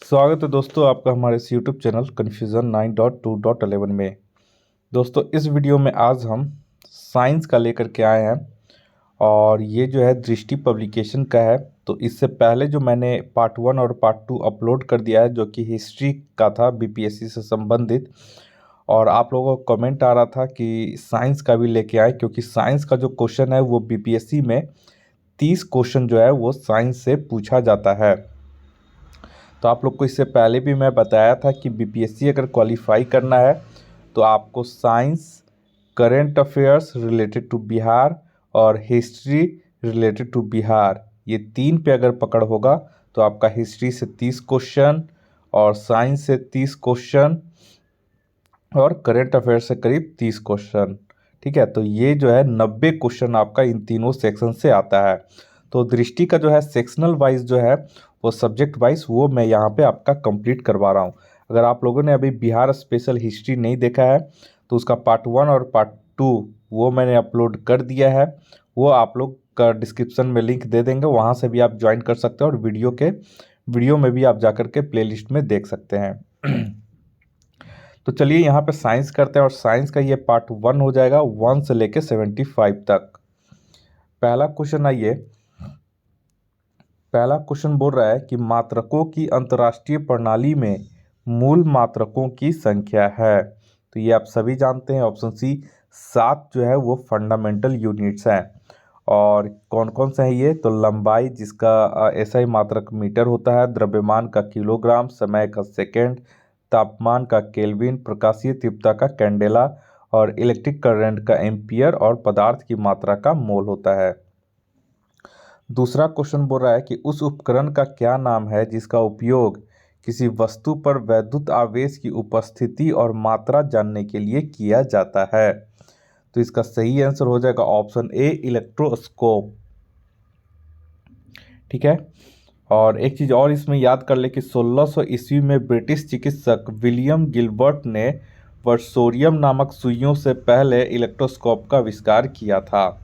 स्वागत है दोस्तों आपका हमारे इस यूट्यूब चैनल कन्फ्यूज़न 9.2.11 में। दोस्तों इस वीडियो में आज हम साइंस का लेकर के आए हैं और ये जो है दृष्टि पब्लिकेशन का है। तो इससे पहले जो मैंने पार्ट 1 और पार्ट 2 अपलोड कर दिया है जो कि हिस्ट्री का था बीपीएससी से संबंधित, और आप लोगों को कमेंट आ रहा था कि साइंस का भी लेके आए, क्योंकि साइंस का जो क्वेश्चन है वो बीपीएससी में 30 क्वेश्चन जो है वो साइंस से पूछा जाता है। तो आप लोग को इससे पहले भी मैं बताया था कि बीपीएससी अगर क्वालिफाई करना है तो आपको science, current affairs related to Bihar और हिस्ट्री रिलेटेड टू बिहार, ये 3 पे अगर पकड़ होगा तो आपका हिस्ट्री से 30 क्वेश्चन और साइंस से 30 क्वेश्चन और करेंट अफेयर से करीब 30 क्वेश्चन। ठीक है, तो ये जो है 90 क्वेश्चन आपका इन तीनों सेक्शन से आता है। तो दृष्टि का जो है सेक्शनल वाइज जो है वो सब्जेक्ट वाइज वो मैं यहाँ पे आपका कंप्लीट करवा रहा हूँ। अगर आप लोगों ने अभी बिहार स्पेशल हिस्ट्री नहीं देखा है तो उसका पार्ट 1 और पार्ट 2 वो मैंने अपलोड कर दिया है। वो आप लोग का डिस्क्रिप्शन में लिंक दे देंगे, वहाँ से भी आप ज्वाइन कर सकते हैं और वीडियो में भी आप जाकर के प्लेलिस्ट में देख सकते हैं। तो चलिए यहाँ पे साइंस करते हैं और साइंस का ये पार्ट 1 हो जाएगा 1 से लेके 75 तक। पहला क्वेश्चन आइए। पहला क्वेश्चन बोल रहा है कि मात्रकों की अंतर्राष्ट्रीय प्रणाली में मूल मात्रकों की संख्या है। तो ये आप सभी जानते हैं, ऑप्शन सी 7 जो है वो फंडामेंटल यूनिट्स हैं। और कौन कौन से हैं ये? तो लंबाई जिसका एसआई मात्रक मीटर होता है, द्रव्यमान का किलोग्राम, समय का सेकंड, तापमान का केल्विन, प्रकाशीय तीव्रता का कैंडेला और इलेक्ट्रिक करंट का एम्पियर और पदार्थ की मात्रा का मोल होता है। दूसरा क्वेश्चन बोल रहा है कि उस उपकरण का क्या नाम है जिसका उपयोग किसी वस्तु पर वैद्युत आवेश की उपस्थिति और मात्रा जानने के लिए किया जाता है। तो इसका सही आंसर हो जाएगा ऑप्शन ए, इलेक्ट्रोस्कोप। ठीक है, और एक चीज़ और इसमें याद कर ले कि 1600 ईस्वी में ब्रिटिश चिकित्सक विलियम गिलबर्ट ने वर्सोरियम नामक सुइयों से पहले इलेक्ट्रोस्कोप का आविष्कार किया था।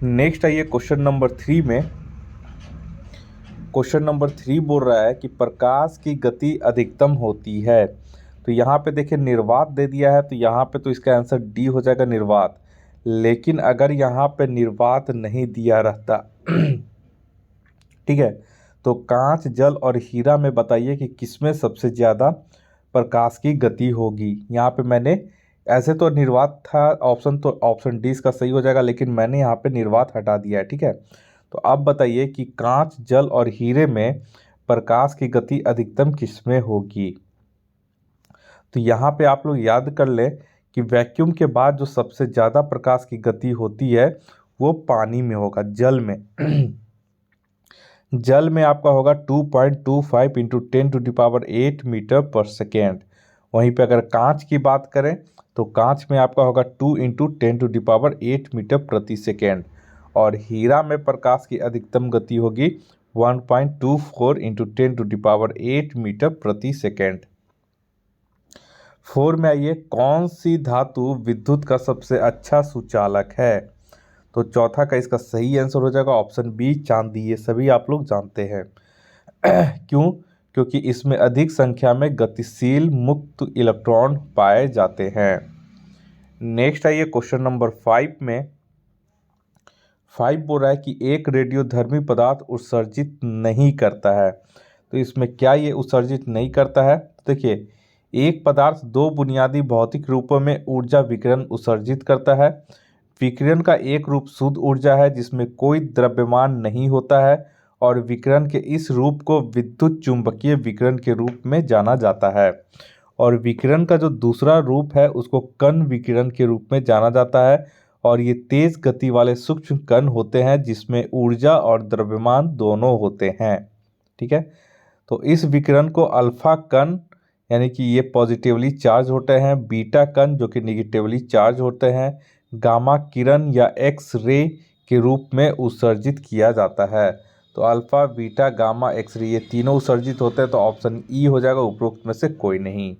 नेक्स्ट आइए क्वेश्चन नंबर 3 में। क्वेश्चन नंबर 3 बोल रहा है कि प्रकाश की गति अधिकतम होती है। तो यहाँ पे देखिए निर्वात दे दिया है, तो यहाँ पे तो इसका आंसर डी हो जाएगा, निर्वात। लेकिन अगर यहाँ पे निर्वात नहीं दिया रहता ठीक है, तो कांच, जल और हीरा में बताइए कि किसमें सबसे ज़्यादा प्रकाश की गति होगी। यहाँ पे मैंने ऐसे तो निर्वात था ऑप्शन, तो ऑप्शन डी इसका सही हो जाएगा, लेकिन मैंने यहाँ पे निर्वात हटा दिया है। ठीक है, तो अब बताइए कि कांच, जल और हीरे में प्रकाश की गति अधिकतम किसमें होगी। तो यहाँ पे आप लोग याद कर लें कि वैक्यूम के बाद जो सबसे ज़्यादा प्रकाश की गति होती है वो पानी में होगा, जल में। जल में आपका होगा 2.25 इंटू 10⁸ मीटर पर सेकेंड। वहीं पे अगर कांच की बात करें तो कांच में आपका होगा 2 इंटू 10⁸ मीटर प्रति सेकेंड। और हीरा में प्रकाश की अधिकतम गति होगी 1.24 इंटू 10⁸ मीटर प्रति सेकेंड। 4 में आइए, कौन सी धातु विद्युत का सबसे अच्छा सुचालक है। तो चौथा का इसका सही आंसर हो जाएगा ऑप्शन बी, चांदी। ये सभी आप लोग जानते हैं। क्यों? क्योंकि इसमें अधिक संख्या में गतिशील मुक्त इलेक्ट्रॉन पाए जाते हैं। नेक्स्ट आइए क्वेश्चन नंबर 5 में। 5 बोल रहा है कि एक रेडियोधर्मी पदार्थ उत्सर्जित नहीं करता है। तो इसमें क्या ये उत्सर्जित नहीं करता है? देखिए, एक पदार्थ 2 बुनियादी भौतिक रूपों में ऊर्जा विकिरण उत्सर्जित करता है। विकिरण का एक रूप शुद्ध ऊर्जा है जिसमें कोई द्रव्यमान नहीं होता है, और विकिरण के इस रूप को विद्युत चुंबकीय विकिरण के रूप में जाना जाता है। और विकिरण का जो दूसरा रूप है उसको कण विकिरण के रूप में जाना जाता है, और ये तेज गति वाले सूक्ष्म कण होते हैं जिसमें ऊर्जा और द्रव्यमान दोनों होते हैं। ठीक है, तो इस विकिरण को अल्फा कण यानी कि ये पॉजिटिवली चार्ज होते हैं, बीटा कण जो कि निगेटिवली चार्ज होते हैं, गामा किरण या एक्स रे के रूप में उत्सर्जित किया जाता है। तो alpha, beta, gamma, X ray ये तीनों उत्सर्जित होते हैं, तो ऑप्शन ई हो जाएगा उपरोक्त में से कोई नहीं।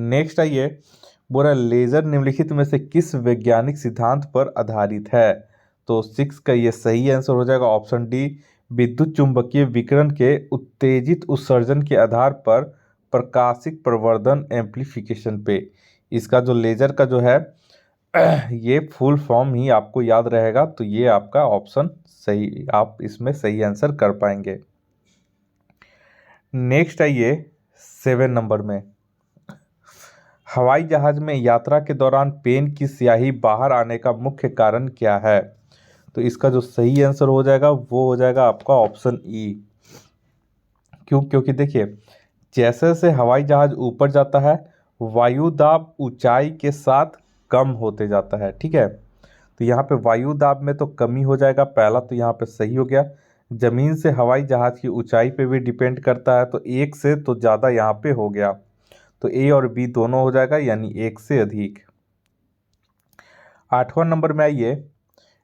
नेक्स्ट आइए, बोला लेजर निम्नलिखित में से किस वैज्ञानिक सिद्धांत पर आधारित है। तो 6 का ये सही आंसर हो जाएगा ऑप्शन डी, विद्युत चुंबकीय विकिरण के उत्तेजित उत्सर्जन के आधार पर प्रकाशिक प्रवर्धन एम्प्लीफिकेशन पे। इसका जो लेजर का जो है ये फुल फॉर्म ही आपको याद रहेगा, तो ये आपका ऑप्शन सही, आप इसमें सही आंसर कर पाएंगे। नेक्स्ट आइए 7 नंबर में, हवाई जहाज में यात्रा के दौरान पेन की स्याही बाहर आने का मुख्य कारण क्या है? तो इसका जो सही आंसर हो जाएगा वो हो जाएगा आपका ऑप्शन ई। क्यों? क्योंकि देखिए, जैसे जैसे हवाई जहाज ऊपर जाता है वायु दाब ऊंचाई के साथ कम होते जाता है। ठीक है, तो यहाँ पे वायु दाब में तो कमी हो जाएगा, पहला तो यहाँ पे सही हो गया। जमीन से हवाई जहाज की ऊंचाई पे भी डिपेंड करता है, तो एक से तो ज़्यादा यहाँ पे हो गया, तो ए और बी दोनों हो जाएगा, यानी एक से अधिक। 8वां नंबर में आइए,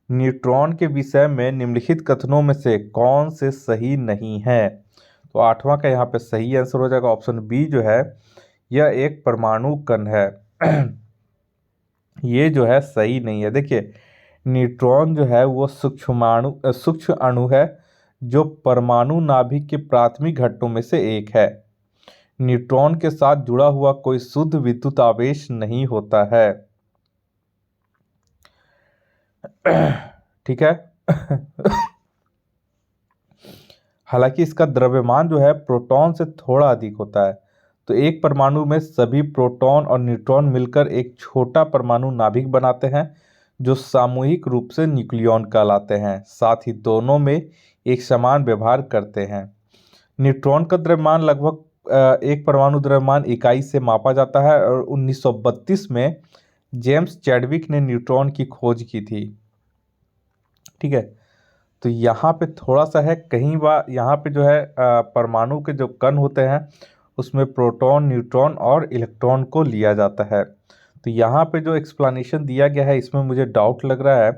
न्यूट्रॉन के विषय में निम्नलिखित कथनों में से कौन से सही नहीं है? तो 8वां का यहाँ पे सही आंसर हो जाएगा ऑप्शन बी जो है, यह एक परमाणु कण है। ये जो है सही नहीं है। देखिए, न्यूट्रॉन जो है वो सूक्ष्म अणु है जो परमाणु नाभिक के प्राथमिक घटकों में से एक है। न्यूट्रॉन के साथ जुड़ा हुआ कोई शुद्ध विद्युत आवेश नहीं होता है। ठीक है। हालांकि इसका द्रव्यमान जो है प्रोटॉन से थोड़ा अधिक होता है, तो एक परमाणु में सभी प्रोटॉन और न्यूट्रॉन मिलकर एक छोटा परमाणु नाभिक बनाते हैं जो सामूहिक रूप से न्यूक्लियॉन कहलाते हैं। साथ ही दोनों में एक समान व्यवहार करते हैं। न्यूट्रॉन का द्रव्यमान लगभग एक परमाणु द्रव्यमान इकाई से मापा जाता है, और 1932 में जेम्स चैडविक ने न्यूट्रॉन की खोज की थी। ठीक है, तो यहाँ पे थोड़ा सा है, कहीं बार यहाँ पे जो है परमाणु के जो कण होते हैं उसमें प्रोटॉन, न्यूट्रॉन और इलेक्ट्रॉन को लिया जाता है। तो यहाँ पे जो एक्सप्लेनेशन दिया गया है इसमें मुझे डाउट लग रहा है,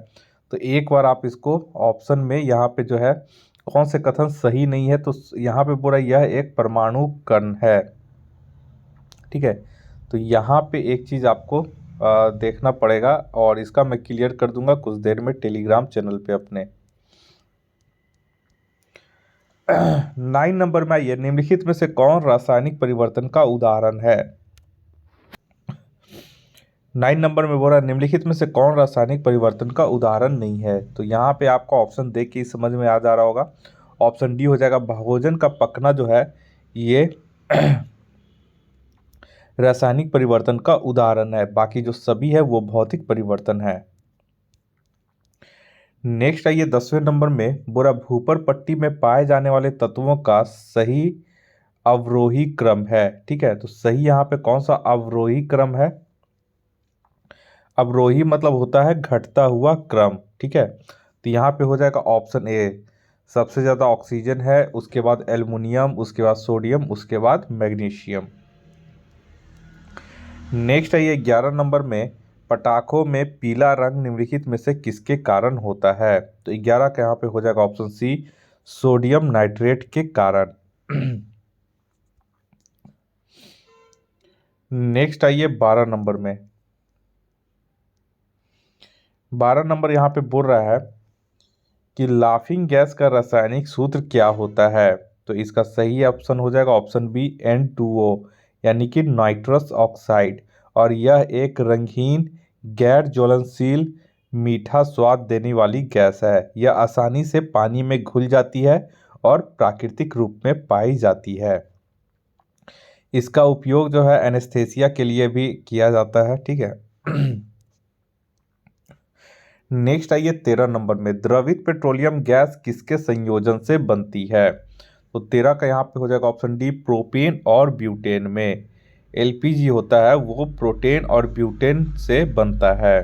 तो एक बार आप इसको ऑप्शन में यहाँ पे जो है कौन से कथन सही नहीं है, तो यहाँ पे बोला यह एक परमाणु कण है। ठीक है, तो यहाँ पे एक चीज़ आपको देखना पड़ेगा, और इसका मैं क्लियर कर दूंगा कुछ देर में टेलीग्राम चैनल पे अपने। 9 नंबर में आइए, निम्नलिखित में से कौन रासायनिक परिवर्तन का उदाहरण है? 9 नंबर में बोल रहा है निम्नलिखित में से कौन रासायनिक परिवर्तन का उदाहरण नहीं है? तो यहाँ पे आपका ऑप्शन देख के समझ में आ जा रहा होगा, ऑप्शन डी हो जाएगा। भोजन का पकना जो है ये रासायनिक परिवर्तन का उदाहरण है, बाकी जो सभी है वो भौतिक परिवर्तन है। नेक्स्ट आइए 10वें नंबर में, बोरा भूपर पट्टी में पाए जाने वाले तत्वों का सही अवरोही क्रम है। ठीक है, तो सही यहाँ पे कौन सा अवरोही क्रम है? अवरोही मतलब होता है घटता हुआ क्रम। ठीक है, तो यहाँ पे हो जाएगा ऑप्शन ए, सबसे ज़्यादा ऑक्सीजन है, उसके बाद एल्युमिनियम, उसके बाद सोडियम, उसके बाद मैग्नीशियम। नेक्स्ट आइए 11 नंबर में, पटाखों में पीला रंग निम्नलिखित में से किसके कारण होता है? तो 11 का यहाँ पे हो जाएगा ऑप्शन सी, सोडियम नाइट्रेट के कारण। नेक्स्ट आइए 12 नंबर में, 12 नंबर यहाँ पे बोल रहा है कि लाफिंग गैस का रासायनिक सूत्र क्या होता है? तो इसका सही ऑप्शन हो जाएगा ऑप्शन बी, N2O, यानी कि नाइट्रस ऑक्साइड, और यह एक रंगीन गैर ज्वलनशील मीठा स्वाद देने वाली गैस है। यह आसानी से पानी में घुल जाती है और प्राकृतिक रूप में पाई जाती है। इसका उपयोग जो है एनेस्थेसिया के लिए भी किया जाता है। ठीक है। नेक्स्ट आइए 13 नंबर में, द्रवित पेट्रोलियम गैस किसके संयोजन से बनती है? तो 13 का यहाँ पे हो जाएगा ऑप्शन डी, प्रोपेन और ब्यूटेन में। एलपीजी होता है वो प्रोटेन और ब्यूटेन से बनता है,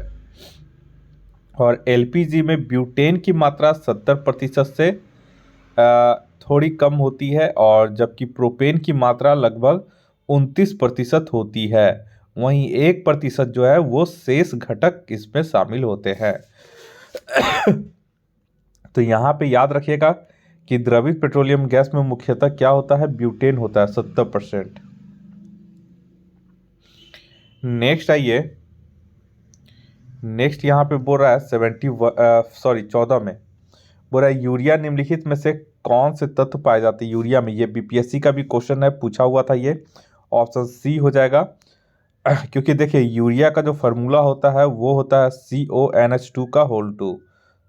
और एलपीजी में ब्यूटेन की मात्रा 70% से थोड़ी कम होती है, और जबकि प्रोपेन की मात्रा लगभग 29% होती है। वहीं 1% जो है वो शेष घटक इसमें शामिल होते हैं। तो यहाँ पे याद रखिएगा कि द्रवित पेट्रोलियम गैस में मुख्यतः क्या होता है? ब्यूटेन होता है 70%। नेक्स्ट आइए, नेक्स्ट यहाँ पे बोल रहा है 14 में, बोल रहा है यूरिया निम्नलिखित में से कौन से तत्व पाए जाते हैं यूरिया में। ये बीपीएससी का भी क्वेश्चन है, पूछा हुआ था ये। ऑप्शन सी हो जाएगा क्योंकि देखिए यूरिया का जो फार्मूला होता है वो होता है CONH2 का होल 2।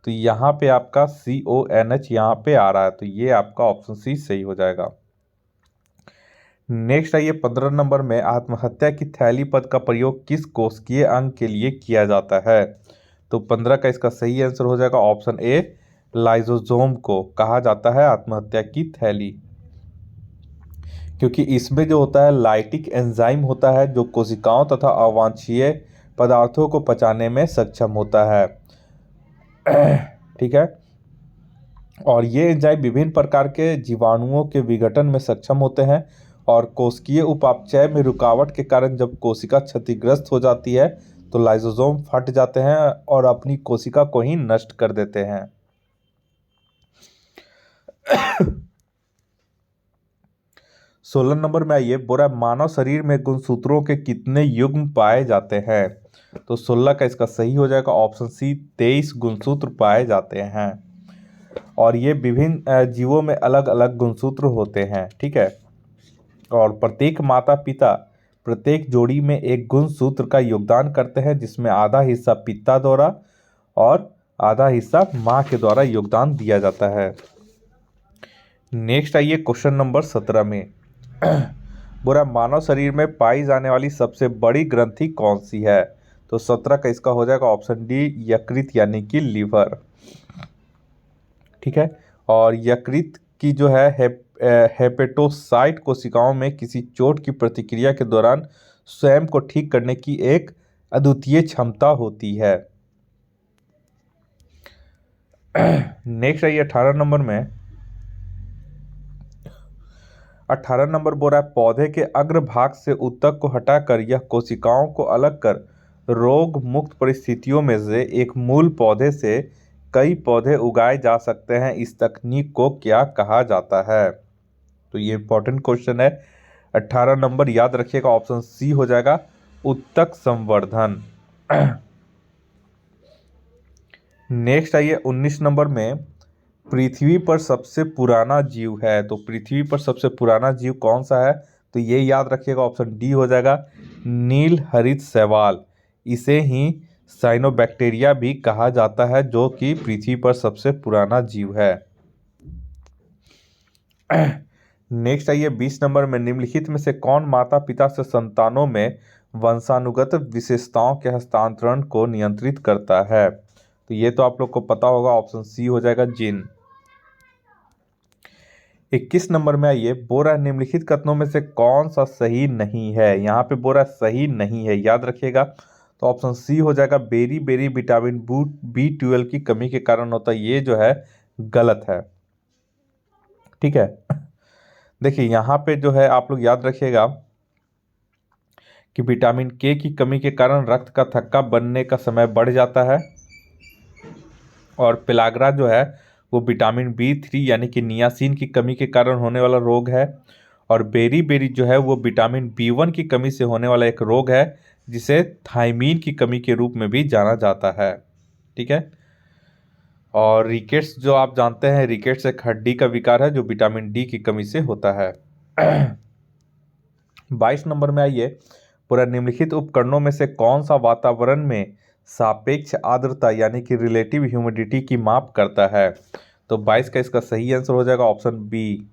तो यहाँ पे आपका CONH यहाँ पे आ रहा है, तो ये आपका ऑप्शन सी सही हो जाएगा। नेक्स्ट आइए 15 नंबर में, आत्महत्या की थैली पद का प्रयोग किस कोशिकीय अंग के लिए किया जाता है। तो 15 का इसका सही आंसर हो जाएगा ऑप्शन ए, लाइसोसोम को कहा जाता है आत्महत्या की थैली, क्योंकि इसमें जो होता है लाइटिक एंजाइम होता है जो कोशिकाओं तथा अवांछनीय पदार्थों को पचाने में सक्षम होता है। ठीक है, और ये एंजाइम विभिन्न प्रकार के जीवाणुओं के विघटन में सक्षम होते हैं और कोशिकीय उपापचय में रुकावट के कारण जब कोशिका क्षतिग्रस्त हो जाती है तो लाइसोसोम फट जाते हैं और अपनी कोशिका को ही नष्ट कर देते हैं। 16 नंबर में आइए, बोरा मानव शरीर में गुणसूत्रों के कितने युग्म पाए जाते हैं। तो 16 का इसका सही हो जाएगा ऑप्शन सी, 23 गुणसूत्र पाए जाते हैं। और ये विभिन्न जीवों में अलग अलग गुणसूत्र होते हैं। ठीक है, और प्रत्येक माता पिता प्रत्येक जोड़ी में एक गुणसूत्र का योगदान करते हैं, जिसमें आधा हिस्सा पिता द्वारा और आधा हिस्सा माँ के द्वारा योगदान दिया जाता है। नेक्स्ट आइए क्वेश्चन नंबर 17 में, बुरा मानव शरीर में पाई जाने वाली सबसे बड़ी ग्रंथि कौन सी है। तो 17 का इसका हो जाएगा ऑप्शन डी, यकृत यानी कि लीवर। ठीक है, और यकृत की जो है हेपेटोसाइट कोशिकाओं में किसी चोट की प्रतिक्रिया के दौरान स्वयं को ठीक करने की एक अद्वितीय क्षमता होती है। नेक्स्ट आइए 18 नंबर में, 18 नंबर बोल रहा है पौधे के अग्रभाग से उत्तक को हटाकर यह कोशिकाओं को अलग कर रोग मुक्त परिस्थितियों में से एक मूल पौधे से कई पौधे उगाए जा सकते हैं। इस तकनीक को क्या कहा जाता है। तो ये इंपॉर्टेंट क्वेश्चन है, 18 नंबर याद रखिएगा ऑप्शन सी हो जाएगा, उत्तक संवर्धन। नेक्स्ट आइए 19 नंबर में, पृथ्वी पर सबसे पुराना जीव है। तो पृथ्वी पर सबसे पुराना जीव कौन सा है। तो ये याद रखिएगा ऑप्शन डी हो जाएगा, नील हरित शैवाल। इसे ही साइनोबैक्टीरिया भी कहा जाता है, जो कि पृथ्वी पर सबसे पुराना जीव है। नेक्स्ट आइए 20 नंबर में, निम्नलिखित में से कौन माता पिता से संतानों में वंशानुगत विशेषताओं के हस्तांतरण को नियंत्रित करता है। तो ये तो आप लोग को पता होगा, ऑप्शन सी हो जाएगा, जीन। 21 नंबर में आइए, बोरा निम्नलिखित कथनों में से कौन सा सही नहीं है। यहाँ पे बोरा सही नहीं है, याद रखिएगा। तो ऑप्शन सी हो जाएगा, बेरी बेरी विटामिन B12 की कमी के कारण होता है। ये जो है गलत है। ठीक है, देखिए यहाँ पे जो है आप लोग याद रखिएगा कि विटामिन K की कमी के कारण रक्त का थक्का बनने का समय बढ़ जाता है, और पेलाग्रा जो है वो विटामिन B3 यानी कि नियासिन की कमी के कारण होने वाला रोग है, और बेरी बेरी जो है वो विटामिन B1 की कमी से होने वाला एक रोग है, जिसे थायमीन की कमी के रूप में भी जाना जाता है। ठीक है, और रिकेट्स जो आप जानते हैं, रिकेट्स एक हड्डी का विकार है जो विटामिन D की कमी से होता है। 22 नंबर में आइए, पूरा निम्नलिखित उपकरणों में से कौन सा वातावरण में सापेक्ष आर्द्रता यानी कि रिलेटिव ह्यूमिडिटी की माप करता है। तो 22 का इसका सही आंसर हो जाएगा ऑप्शन बी,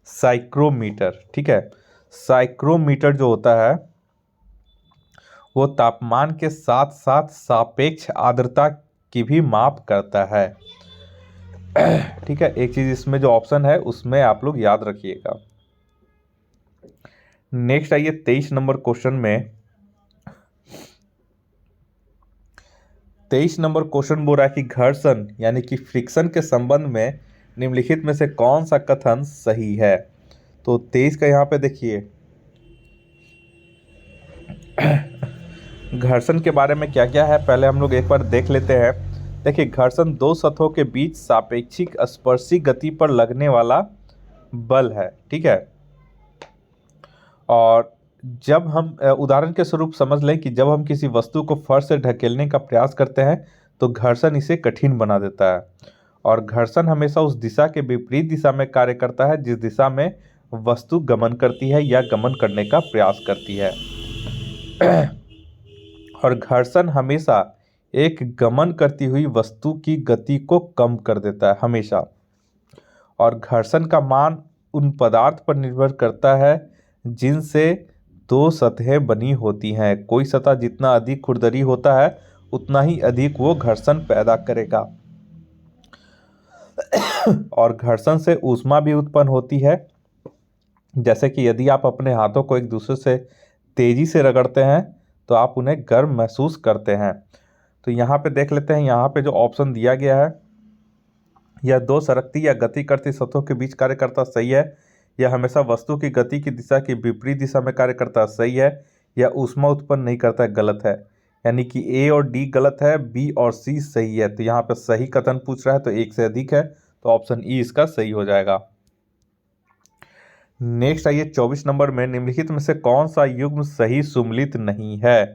साइक्रोमीटर। ठीक है, साइक्रोमीटर जो होता है वो तापमान के साथ साथ सापेक्ष आर्द्रता की भी माप करता है। ठीक है, एक चीज इसमें जो ऑप्शन है उसमें आप लोग याद रखिएगा। नेक्स्ट आइए 23 नंबर क्वेश्चन में, 23 नंबर क्वेश्चन बोल रहा है कि घर्षण यानी कि फ्रिक्शन के संबंध में निम्नलिखित में से कौन सा कथन सही है। तो 23 का यहाँ पे देखिए, घर्षण के बारे में क्या क्या है पहले हम लोग एक बार देख लेते हैं। देखिए, घर्षण दो सतहों के बीच सापेक्षिक स्पर्शी गति पर लगने वाला बल है। ठीक है, और जब हम उदाहरण के स्वरूप समझ लें कि जब हम किसी वस्तु को फर्श से ढकेलने का प्रयास करते हैं तो घर्षण इसे कठिन बना देता है। और घर्षण हमेशा उस दिशा के विपरीत दिशा में कार्य करता है जिस दिशा में वस्तु गमन करती है या गमन करने का प्रयास करती है। और घर्षण हमेशा एक गमन करती हुई वस्तु की गति को कम कर देता है, हमेशा। और घर्षण का मान उन पदार्थ पर निर्भर करता है जिनसे दो सतहें बनी होती हैं। कोई सतह जितना अधिक खुरदरी होता है उतना ही अधिक वो घर्षण पैदा करेगा। और घर्षण से ऊष्मा भी उत्पन्न होती है। जैसे कि यदि आप अपने हाथों को एक दूसरे से तेजी से रगड़ते हैं तो आप उन्हें गर्म महसूस करते हैं। तो यहाँ पे देख लेते हैं, यहाँ पे जो ऑप्शन दिया गया है, यह दो सरकती या गति करती सतहों के बीच कार्य करता, सही है। यह हमेशा वस्तु की गति की दिशा की विपरीत दिशा में कार्य करता, सही है। यह ऊष्मा उत्पन्न नहीं करता है, गलत है। यानी कि ए और डी गलत है, बी और सी सही है। तो यहाँ पे सही कथन पूछ रहा है तो एक से अधिक है, तो ऑप्शन ई इसका सही हो जाएगा। नेक्स्ट आइए 24 नंबर में, निम्नलिखित में से कौन सा युग्म सही सुमेलित नहीं है।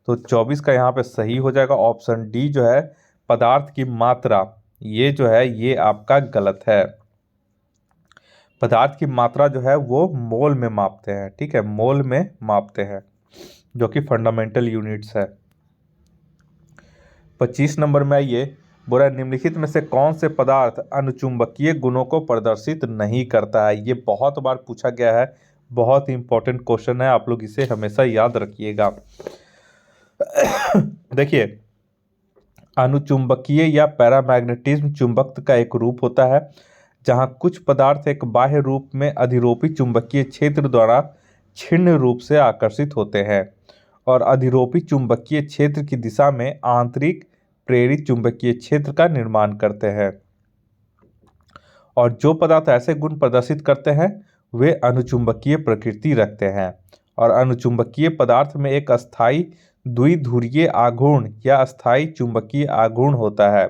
तो 24 का यहाँ पे सही हो जाएगा ऑप्शन डी जो है पदार्थ की मात्रा, ये जो है ये आपका गलत है। पदार्थ की मात्रा जो है वो मोल में मापते हैं, ठीक है, मोल में मापते हैं, जो कि फंडामेंटल यूनिट्स है। 25 नंबर में आइए, बोला निम्नलिखित में से कौन से पदार्थ अनुचुंबकीय गुणों को प्रदर्शित नहीं करता है। ये बहुत बार पूछा गया है, बहुत ही इंपॉर्टेंट क्वेश्चन है, आप लोग इसे हमेशा याद रखिएगा। देखिए, अनुचुंबकीय या पैरामैग्नेटिज्म चुंबकत्व का एक रूप होता है जहां कुछ पदार्थ एक बाह्य रूप में अधिरोपी चुंबकीय क्षेत्र द्वारा छिन्न रूप से आकर्षित होते हैं और अधिरोपी चुंबकीय क्षेत्र की दिशा में आंतरिक प्रेरित चुंबकीय क्षेत्र का निर्माण करते हैं। और जो पदार्थ ऐसे गुण प्रदर्शित करते हैं वे अनुचुंबकीय प्रकृति रखते हैं। और अनुचुंबकीय पदार्थ में एक अस्थायी द्विध्रुवीय आघूर्ण या अस्थायी चुंबकीय आघूर्ण होता है।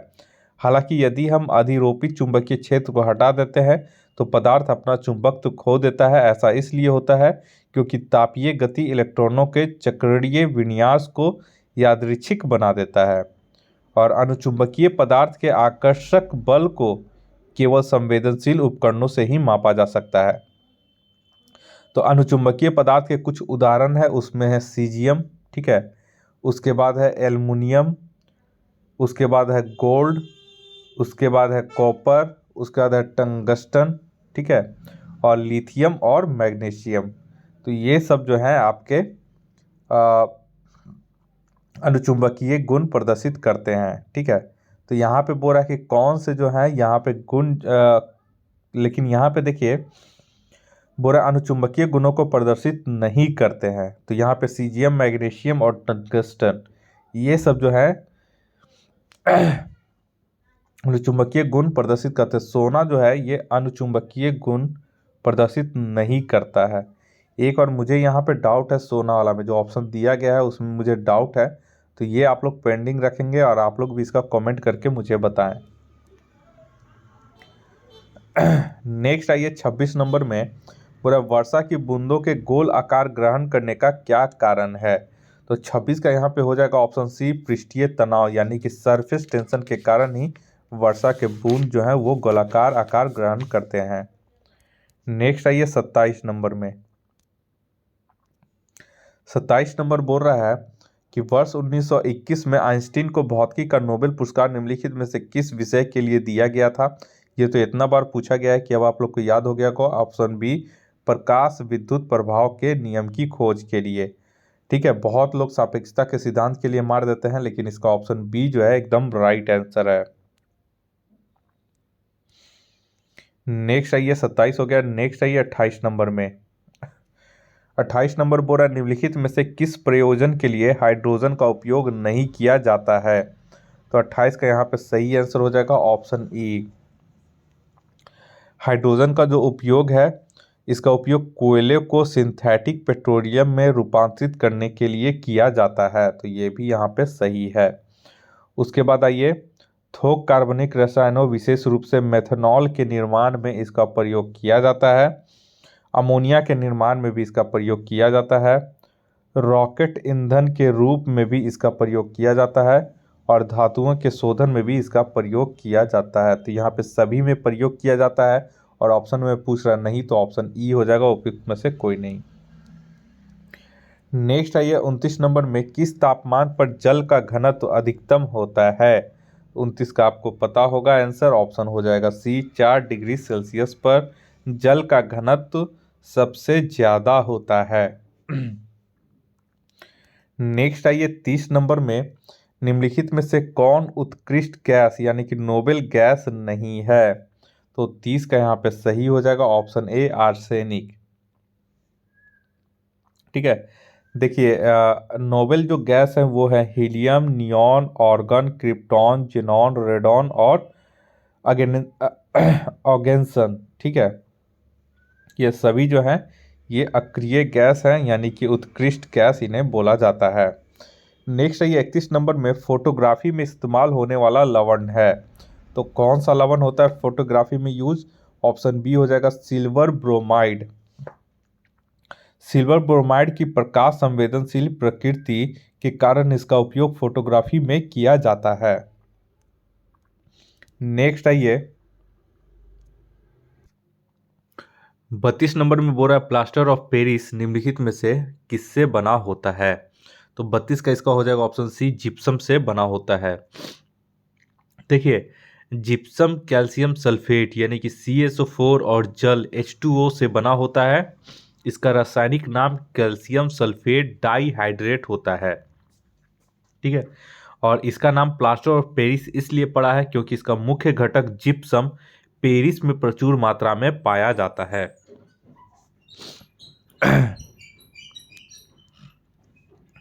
हालांकि यदि हम अधिरोपी चुंबकीय क्षेत्र को हटा देते हैं तो पदार्थ अपना चुंबकत्व खो देता है। ऐसा इसलिए होता है क्योंकि तापीय गति इलेक्ट्रॉनों के चक्रीय विन्यास को यादृच्छिक बना देता है। और अनुचुंबकीय पदार्थ के आकर्षक बल को केवल संवेदनशील उपकरणों से ही मापा जा सकता है। तो अनुचुंबकीय पदार्थ के कुछ उदाहरण है, उसमें है सीजियम, ठीक है, उसके बाद है एल्युमिनियम, उसके बाद है गोल्ड, उसके बाद है कॉपर, उसके बाद है टंगस्टन, ठीक है, और लिथियम और मैग्नीशियम। तो ये सब जो है आपके अनुचुंबकीय गुण प्रदर्शित करते हैं, ठीक है। तो यहाँ पे बोल रहा है कि कौन से जो है यहाँ पे गुण, लेकिन यहाँ पे देखिए बोल रहा है अनुचुंबकीय गुणों को प्रदर्शित नहीं करते हैं। तो यहाँ पे सीजियम, मैग्नीशियम और टंगस्टन ये सब जो है अनुचुंबकीय गुण प्रदर्शित करते हैं। सोना जो है ये अनुचुंबकीय गुण प्रदर्शित नहीं करता है। एक और मुझे यहाँ पे डाउट है, सोना वाला में जो ऑप्शन दिया गया है उसमें मुझे डाउट है, तो ये आप लोग पेंडिंग रखेंगे और आप लोग भी इसका कमेंट करके मुझे बताएं। नेक्स्ट आइए 26 नंबर में, पूरा वर्षा की बूंदों के गोल आकार ग्रहण करने का क्या कारण है। तो 26 का यहाँ पे हो जाएगा ऑप्शन सी पृष्ठीय तनाव, यानी कि सरफेस टेंशन के कारण ही वर्षा के बूंद जो है वो गोलाकार आकार ग्रहण करते हैं। नेक्स्ट आइए 27 नंबर में, 27 नंबर बोल रहा है कि वर्ष 1921 में आइंस्टीन को भौतिकी का नोबेल पुरस्कार निम्नलिखित में से किस विषय के लिए दिया गया था। ये तो इतना बार पूछा गया है कि अब आप लोग को याद हो गया को। ऑप्शन बी प्रकाश विद्युत प्रभाव के नियम की खोज के लिए, ठीक है। बहुत लोग सापेक्षता के सिद्धांत के लिए मार देते हैं, लेकिन इसका ऑप्शन बी जो है एकदम राइट आंसर है। नेक्स्ट आइए 27 हो गया। नेक्स्ट आइए 28 नंबर में, 28 नंबर बोल रहा है निम्नलिखित में से किस प्रयोजन के लिए हाइड्रोजन का उपयोग नहीं किया जाता है। तो 28 का यहाँ पे सही आंसर हो जाएगा ऑप्शन ई। हाइड्रोजन का जो उपयोग है, इसका उपयोग कोयले को सिंथेटिक पेट्रोलियम में रूपांतरित करने के लिए किया जाता है, तो ये भी यहाँ पे सही है। उसके बाद आइए, थोक कार्बनिक रसायनों विशेष रूप से मेथनॉल के निर्माण में इसका प्रयोग किया जाता है। अमोनिया के निर्माण में भी इसका प्रयोग किया जाता है। रॉकेट ईंधन के रूप में भी इसका प्रयोग किया जाता है और धातुओं के शोधन में भी इसका प्रयोग किया जाता है। तो यहाँ पे सभी में प्रयोग किया जाता है और ऑप्शन में पूछ रहा नहीं तो ऑप्शन ई हो जाएगा, उपयुक्त में से कोई नहीं। नेक्स्ट आइए 29 नंबर में, किस तापमान पर जल का घनत्व अधिकतम होता है? 29 का आपको पता होगा आंसर, ऑप्शन हो जाएगा सी, 4 डिग्री सेल्सियस पर जल का घनत्व सबसे ज्यादा होता है। नेक्स्ट आइए 30 नंबर में, निम्नलिखित में से कौन उत्कृष्ट गैस यानी कि नोबेल गैस नहीं है? तो 30 का यहाँ पे सही हो जाएगा ऑप्शन ए, आर्सेनिक। ठीक है, देखिए नोबेल जो गैस है वो है helium, neon, organ, krypton, xenon, radon और ऑर्गेन्सन। ठीक है, ये सभी जो हैं ये अक्रिय गैस हैं, यानी कि उत्कृष्ट गैस इन्हें बोला जाता है। नेक्स्ट है ये 31 नंबर में, फोटोग्राफी में इस्तेमाल होने वाला लवण है। तो कौन सा लवण होता है फोटोग्राफी में यूज? ऑप्शन बी हो जाएगा सिल्वर ब्रोमाइड। सिल्वर ब्रोमाइड की प्रकाश संवेदनशील प्रकृति के कारण इसका उपयोग फोटोग्राफी में किया जाता है। नेक्स्ट आइए 32 नंबर में बोल रहा है, प्लास्टर ऑफ पेरिस निम्नलिखित में से किससे बना होता है? तो 32 का इसका हो जाएगा ऑप्शन सी, जिप्सम से बना होता है। देखिए जिप्सम कैल्शियम सल्फेट यानी कि CaSO4 और जल H2O से बना होता है। इसका रासायनिक नाम कैल्शियम सल्फेट डाइहाइड्रेट होता है। ठीक है, और इसका नाम प्लास्टर ऑफ पेरिस इसलिए पड़ा है क्योंकि इसका मुख्य घटक जिप्सम पेरिस में प्रचुर मात्रा में पाया जाता है।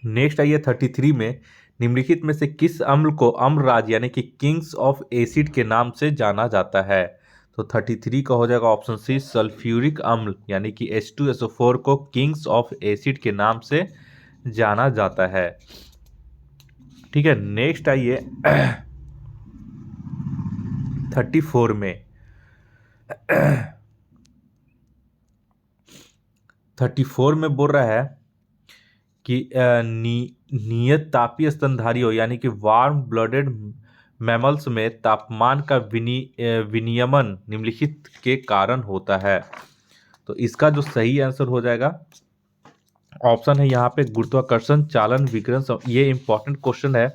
नेक्स्ट आइए 33 में, निम्नलिखित में से किस अम्ल को अम्लराज यानी कि किंग्स ऑफ एसिड के नाम से जाना जाता है? तो 33 का हो जाएगा ऑप्शन सी, सल्फ्यूरिक अम्ल यानी कि H2SO4 को किंग्स ऑफ एसिड के नाम से जाना जाता है। ठीक है, नेक्स्ट आइए 34 में 34 में बोल रहा है कि नियत तापीय स्तनधारियों यानी कि वार्म ब्लडेड मैमल्स में तापमान का विनियमन निम्नलिखित के कारण होता है। तो इसका जो सही आंसर हो जाएगा ऑप्शन है यहाँ पे गुरुत्वाकर्षण, चालन, विकिरण। ये इंपॉर्टेंट क्वेश्चन है।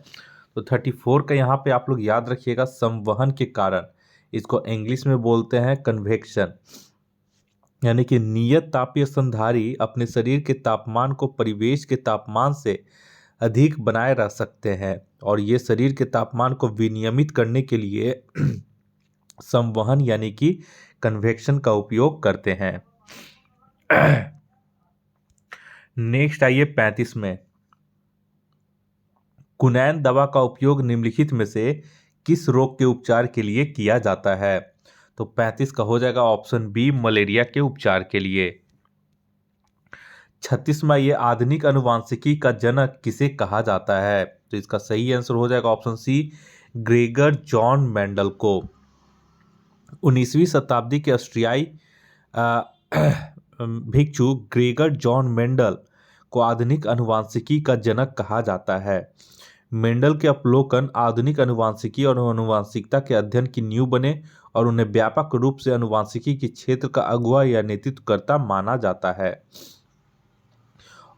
तो 34 का यहाँ पे आप लोग याद रखिएगा, संवहन के कारण। इसको इंग्लिश में बोलते हैं कन्वेक्शन, यानी कि नियत तापीय स्तनधारी अपने शरीर के तापमान को परिवेश के तापमान से अधिक बनाए रख सकते हैं और ये शरीर के तापमान को विनियमित करने के लिए संवहन यानी कि कन्वेक्शन का उपयोग करते हैं। नेक्स्ट आइए 35 में, कुनैन दवा का उपयोग निम्नलिखित में से किस रोग के उपचार के लिए किया जाता है? तो 35 का हो जाएगा ऑप्शन बी, मलेरिया के उपचार के लिए। 36 में, ये आधुनिक अनुवांशिकी का जनक किसे कहा जाता है? तो इसका सही आंसर हो जाएगा option C, Gregor John Mendel को। 19वीं शताब्दी के ऑस्ट्रियाई भिक्षु ग्रेगर जॉन मेंडल को आधुनिक अनुवांशिकी का जनक कहा जाता है। मेंडल के अवलोकन आधुनिक अनुवांशिकी और अनुवांशिकता के अध्ययन की नींव बने और उन्हें व्यापक रूप से अनुवांशिकी के क्षेत्र का अगुवा या नेतृत्वकर्ता माना जाता है।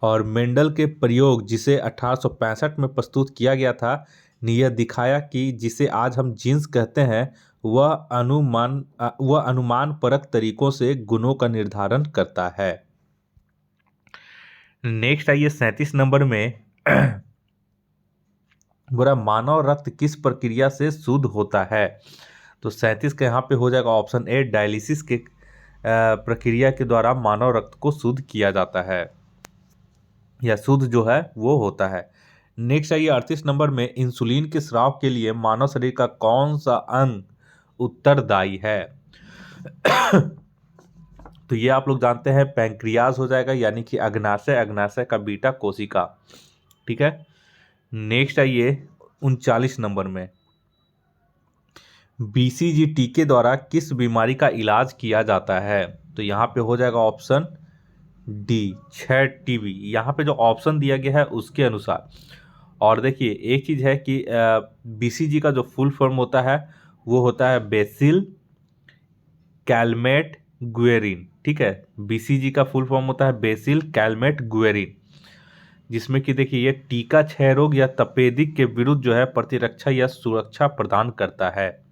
और मेंडल के प्रयोग जिसे 1865 में प्रस्तुत किया गया था, ने यह दिखाया कि जिसे आज हम जीन्स कहते हैं वह अनुमान परक तरीकों से गुणों का निर्धारण करता है। नेक्स्ट आइए 37 नंबर में, बुरा मानव रक्त किस प्रक्रिया से शुद्ध होता है? तो 37 का यहाँ पे हो जाएगा ऑप्शन ए, डायलिसिस के प्रक्रिया के द्वारा मानव रक्त को शुद्ध किया जाता है या शुद्ध जो है वो होता है। नेक्स्ट आइए 38 नंबर में, इंसुलिन के स्राव के लिए मानव शरीर का कौन सा अंग उत्तरदायी है? तो ये आप लोग जानते हैं पैंक्रियाज हो जाएगा, यानी कि अग्नाशय का बीटा कोशिका। ठीक है, नेक्स्ट आइए 39 नंबर में, BCG टीके द्वारा किस बीमारी का इलाज किया जाता है? तो यहाँ पे हो जाएगा ऑप्शन डी, 6 TB। यहाँ पे जो ऑप्शन दिया गया है उसके अनुसार और देखिए एक चीज़ है कि बीसीजी का जो फुल फॉर्म होता है वो होता है बेसिल कैलमेट गुएरिन। ठीक है, बीसीजी का फुल फॉर्म होता है बेसिल कैलमेट गुएरिन, जिसमें कि देखिए ये टीका क्षय रोग या तपेदिक के विरुद्ध जो है प्रतिरक्षा या सुरक्षा प्रदान करता है।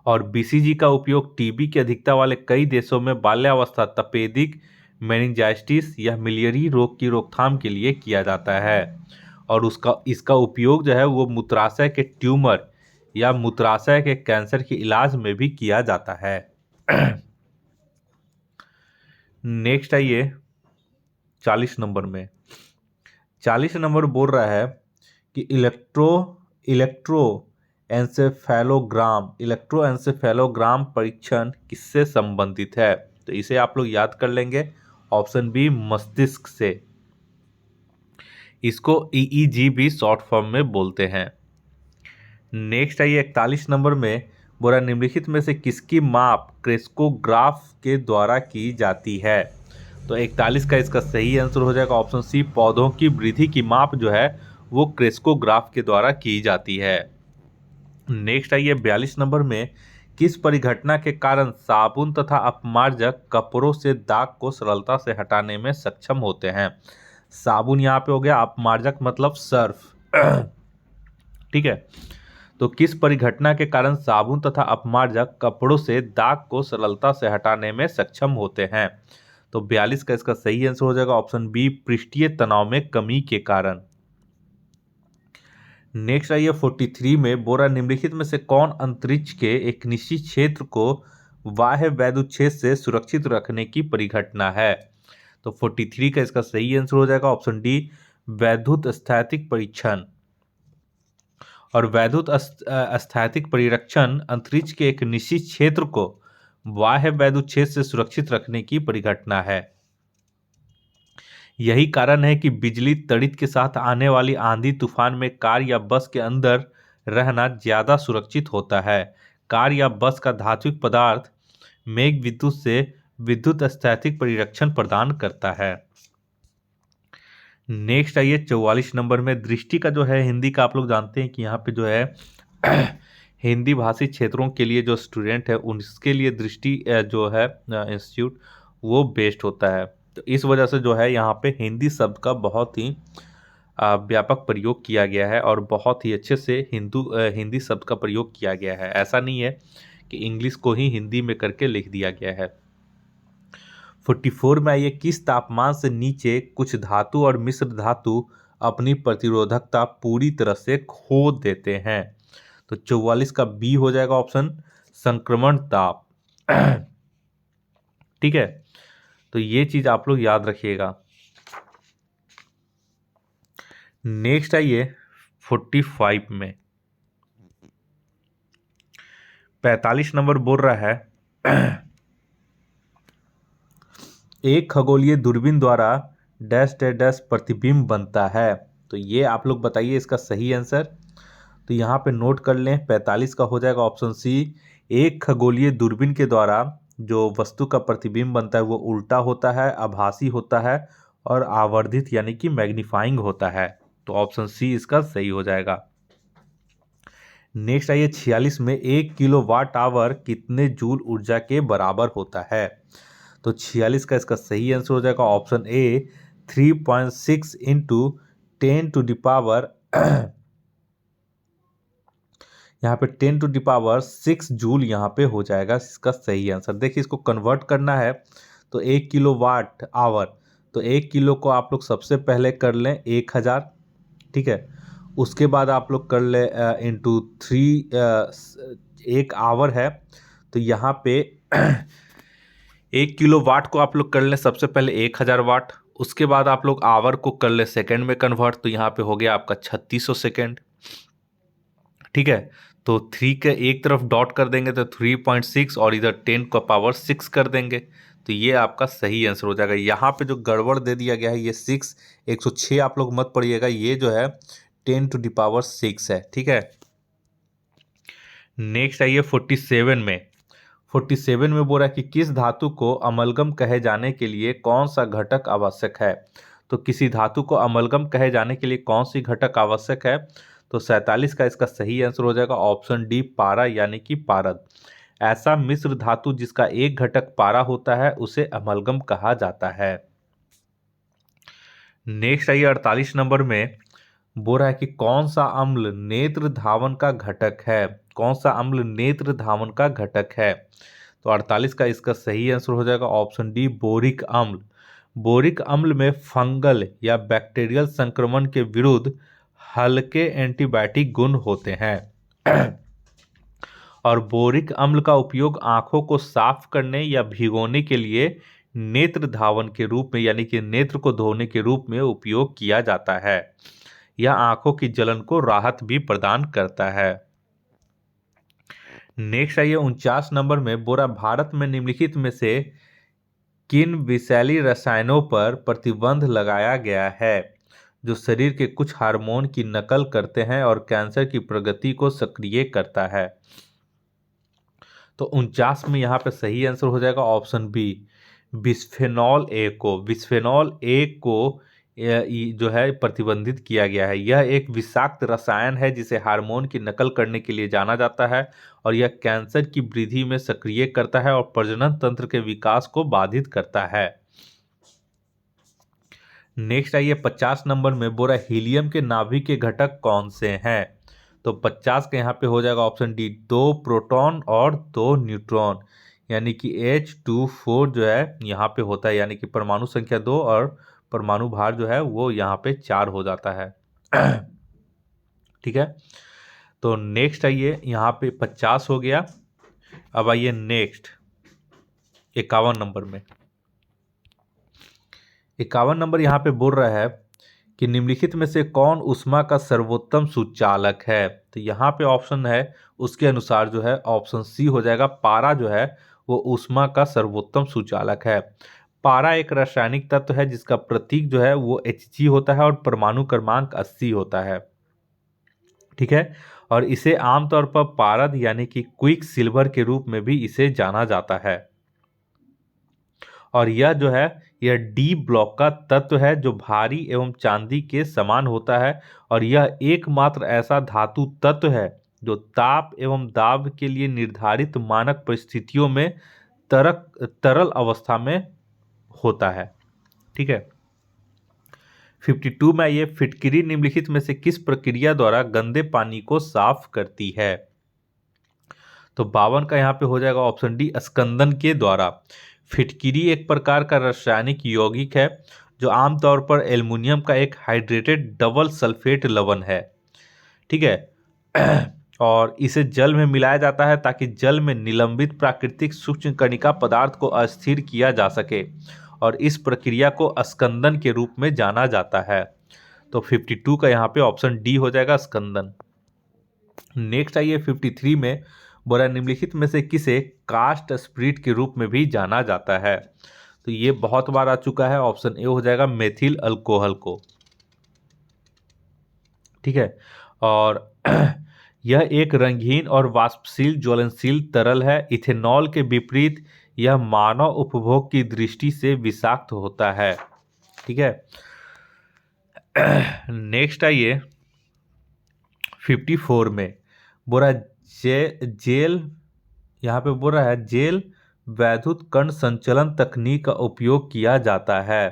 और बीसीजी का उपयोग टीबी की अधिकता वाले कई देशों में बाल्यावस्था तपेदिक, मेनिंजाइटिस या मिलियरी रोग की रोकथाम के लिए किया जाता है। और इसका उपयोग जो है वो मूत्राशय के ट्यूमर या मूत्राशय के कैंसर के इलाज में भी किया जाता है। नेक्स्ट आइए 40 नंबर में। 40 नंबर बोल रहा है कि इलेक्ट्रोएंसेफेलोग्राम परीक्षण किससे संबंधित है। तो इसे आप लोग याद कर लेंगे, ऑप्शन बी मस्तिष्क से। इसको ईईजी भी शॉर्ट फॉर्म में बोलते हैं। नेक्स्ट आइए 41 नंबर में, बोरा निम्नलिखित में से किसकी माप क्रेस्कोग्राफ के द्वारा की जाती है। तो 41 का इसका सही आंसर हो जाएगा ऑप्शन सी, पौधों की वृद्धि की माप जो है वो क्रेस्कोग्राफ के द्वारा की जाती है। नेक्स्ट आइए 42 नंबर में, किस परिघटना के कारण साबुन तथा अपमार्जक कपड़ों से दाग को सरलता से हटाने में सक्षम होते हैं। साबुन यहाँ पे हो गया, अपमार्जक मतलब सर्फ। ठीक है, तो किस परिघटना के कारण साबुन तथा अपमार्जक कपड़ों से दाग को सरलता से हटाने में सक्षम होते हैं। तो 42 का इसका सही आंसर हो जाएगा ऑप्शन बी, पृष्ठीय तनाव में कमी के कारण। नेक्स्ट आइए 43 में, बोरा निम्नलिखित में से कौन अंतरिक्ष के एक निश्चित क्षेत्र को बाह्य वैद्युच्छेद से सुरक्षित रखने की परिघटना है। तो 43 का इसका सही आंसर हो जाएगा ऑप्शन डी, वैद्युत स्थैतिक परीक्षण। और वैद्युत स्थैतिक परिरक्षण अंतरिक्ष के एक निश्चित क्षेत्र को बाह्य वैद्युच्छेद से सुरक्षित रखने की परिघटना है। यही कारण है कि बिजली तड़ित के साथ आने वाली आंधी तूफान में कार या बस के अंदर रहना ज्यादा सुरक्षित होता है। कार या बस का धात्विक पदार्थ मेघ विद्युत से विद्युत स्थैतिक परिरक्षण प्रदान करता है। नेक्स्ट आइए 44 नंबर में, दृष्टि का जो है हिंदी का आप लोग जानते हैं कि यहाँ पे जो है हिंदी भाषी क्षेत्रों के लिए जो स्टूडेंट है उनके लिए दृष्टि जो है इंस्टीट्यूट वो बेस्ट होता है। तो इस वजह से जो है यहाँ पे हिंदी शब्द का बहुत ही व्यापक प्रयोग किया गया है और बहुत ही अच्छे से हिंदी शब्द का प्रयोग किया गया है। ऐसा नहीं है कि इंग्लिश को ही हिंदी में करके लिख दिया गया है। 44 में आइए, किस तापमान से नीचे कुछ धातु और मिश्र धातु अपनी प्रतिरोधकता पूरी तरह से खो देते हैं। तो 44 का बी हो जाएगा ऑप्शन, संक्रमण ताप। ठीक है, तो ये चीज आप लोग याद रखिएगा। नेक्स्ट आइए 45 में, 45 नंबर बोल रहा है एक खगोलीय दूरबीन द्वारा डैश डैश डैश प्रतिबिंब बनता है। तो ये आप लोग बताइए इसका सही आंसर। तो यहाँ पे नोट कर लें, 45 का हो जाएगा ऑप्शन सी, एक खगोलीय दूरबीन के द्वारा जो वस्तु का प्रतिबिंब बनता है वो उल्टा होता है, आभासी होता है और आवर्धित यानी कि मैग्नीफाइंग होता है। तो ऑप्शन सी इसका सही हो जाएगा। नेक्स्ट आइए 46 में, 1 किलोवाट आवर कितने जूल ऊर्जा के बराबर होता है। तो 46 का इसका सही आंसर हो जाएगा ऑप्शन ए, 3.6 इंटू 10⁻, यहाँ पे 10⁻6 जूल यहाँ पे हो जाएगा इसका सही आंसर। देखिए इसको कन्वर्ट करना है तो 1 किलोवाट आवर, तो 1 किलो को आप लोग सबसे पहले कर लें 1000। ठीक है, उसके बाद आप लोग कर ले इंटू 3, 1 आवर है तो यहाँ पे 1 किलो वाट को आप लोग कर लें सबसे पहले 1000 वाट, उसके बाद आप लोग आवर को कर ले सेकंड में कन्वर्ट, तो यहाँ पे हो गया आपका 3600 सेकंड। ठीक है, तो 3 के एक तरफ डॉट कर देंगे तो 3.6 और इधर 10⁻6 कर देंगे, तो ये आपका सही आंसर हो जाएगा। यहाँ पे जो गड़बड़ दे दिया गया है ये 106 आप लोग मत पढ़िएगा, ये जो है 10⁻6 है। ठीक है, नेक्स्ट आइए 47 में। 47 में बोल रहा है कि किस धातु को अमलगम कहे जाने के लिए कौन सा घटक आवश्यक है। तो किसी धातु को अमलगम कहे जाने के लिए कौन सी घटक आवश्यक है? तो 47 का इसका सही आंसर हो जाएगा ऑप्शन डी, पारा यानी कि पारद। ऐसा मिश्र धातु जिसका एक घटक पारा होता है उसे अमलगम कहा जाता है। नेक्स्ट आइए 48 नंबर में, बोल रहा है कि कौन सा अम्ल नेत्र धावन का घटक है? कौन सा अम्ल नेत्र धावन का घटक है? तो 48 का इसका सही आंसर हो जाएगा ऑप्शन डी, बोरिक अम्ल। बोरिक अम्ल में फंगल या बैक्टीरियल संक्रमण के विरुद्ध हल्के एंटीबायोटिक गुण होते हैं और बोरिक अम्ल का उपयोग आंखों को साफ करने या भिगोने के लिए नेत्र धावन के रूप में यानी कि नेत्र को धोने के रूप में उपयोग किया जाता है। यह आंखों की जलन को राहत भी प्रदान करता है। नेक्स्ट आइए 49 नंबर में, बोरा भारत में निम्नलिखित में से किन विषैली रसायनों पर प्रतिबंध लगाया गया है जो शरीर के कुछ हार्मोन की नकल करते हैं और कैंसर की प्रगति को सक्रिय करता है? तो 49 में यहाँ पे सही आंसर हो जाएगा ऑप्शन बी, बिस्फेनॉल ए को। बिस्फेनॉल ए को जो है प्रतिबंधित किया गया है। यह एक विषाक्त रसायन है जिसे हार्मोन की नकल करने के लिए जाना जाता है और यह कैंसर की वृद्धि में सक्रिय करता है और प्रजनन तंत्र के विकास को बाधित करता है। नेक्स्ट आइए 50 नंबर में, बोरा हीलियम के नाभिक के घटक कौन से हैं? तो 50 के यहाँ पे हो जाएगा ऑप्शन डी, 2 प्रोटॉन और 2 न्यूट्रॉन, यानी कि H2 4 जो है यहाँ पे होता है, यानी कि परमाणु संख्या 2 और परमाणु भार जो है वो यहाँ पे 4 हो जाता है। ठीक है, तो नेक्स्ट आइए, यहाँ पे 50 हो गया। अब आइए नेक्स्ट 51 नंबर में। 51 नंबर यहाँ पे बोल रहा है कि निम्नलिखित में से कौन ऊष्मा का सर्वोत्तम सुचालक है? तो यहाँ पे ऑप्शन है, उसके अनुसार जो है ऑप्शन सी हो जाएगा, पारा जो है वो ऊष्मा का सर्वोत्तम सुचालक है। पारा एक रासायनिक तत्व है जिसका प्रतीक जो है वो Hg होता है और परमाणु क्रमांक 80 होता है। ठीक है, और इसे आमतौर पर पारद यानी कि क्विक सिल्वर के रूप में भी इसे जाना जाता है। और यह जो है यह डी ब्लॉक का तत्व है जो भारी एवं चांदी के समान होता है और यह एकमात्र ऐसा धातु तत्व है जो ताप एवं दाब के लिए निर्धारित मानक परिस्थितियों में तरल अवस्था में होता है। ठीक है, 52 में ये फिटकिरी निम्नलिखित में से किस प्रक्रिया द्वारा गंदे पानी को साफ करती है? तो 52 का यहाँ पे हो जाएगा ऑप्शन डी, स्कंदन के द्वारा। फिटकिरी एक प्रकार का रासायनिक यौगिक है जो आमतौर पर एल्युमिनियम का एक हाइड्रेटेड डबल सल्फेट लवण है। ठीक है, और इसे जल में मिलाया जाता है ताकि जल में निलंबित प्राकृतिक सूक्ष्म कणिका पदार्थ को अस्थिर किया जा सके और इस प्रक्रिया को स्कंदन के रूप में जाना जाता है। तो 52 का यहाँ पे ऑप्शन डी हो जाएगा, स्कंदन। नेक्स्ट आइए 53 में, बोला निम्नलिखित में से किसे कास्ट स्पिरिट के रूप में भी जाना जाता है? तो ये बहुत बार आ चुका है, ऑप्शन ए हो जाएगा, मेथिल अल्कोहल को। ठीक है, और यह एक रंगीन और वाष्पशील ज्वलनशील तरल है। इथेनॉल के विपरीत यह मानव उपभोग की दृष्टि से विषाक्त होता है। ठीक है, नेक्स्ट आइए 54 में, बोला जेल, यहाँ पे बोल रहा है जेल वैद्युत कण संचलन तकनीक का उपयोग किया जाता है।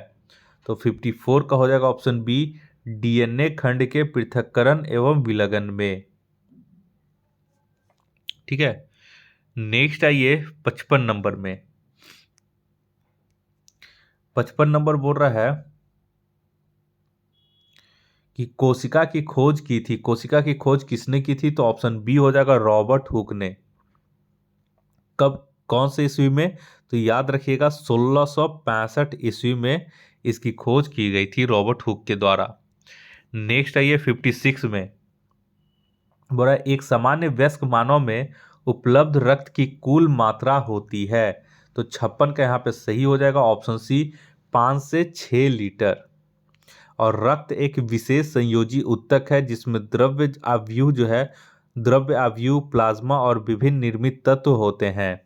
तो 54 का हो जाएगा ऑप्शन बी, डीएनए खंड के पृथक्करण एवं विलगन में। ठीक है, नेक्स्ट आइए 55 नंबर में। 55 नंबर बोल रहा है कि कोशिका की खोज की थी। कोशिका की खोज किसने की थी? तो ऑप्शन बी हो जाएगा, रॉबर्ट हुक ने। कब, कौन से ईस्वी में? तो याद रखिएगा 1665 ईस्वी में इसकी खोज की गई थी रॉबर्ट हुक के द्वारा। नेक्स्ट आइए 56 में, बोला एक सामान्य वयस्क मानव में उपलब्ध रक्त की कुल मात्रा होती है। तो 56 का यहाँ पे सही हो जाएगा ऑप्शन सी, 5 से 6 लीटर। और रक्त एक विशेष संयोजी उत्तक है जिसमें द्रव्य अवयव जो है, द्रव्य अवयव, प्लाज्मा और विभिन्न निर्मित तत्व होते हैं।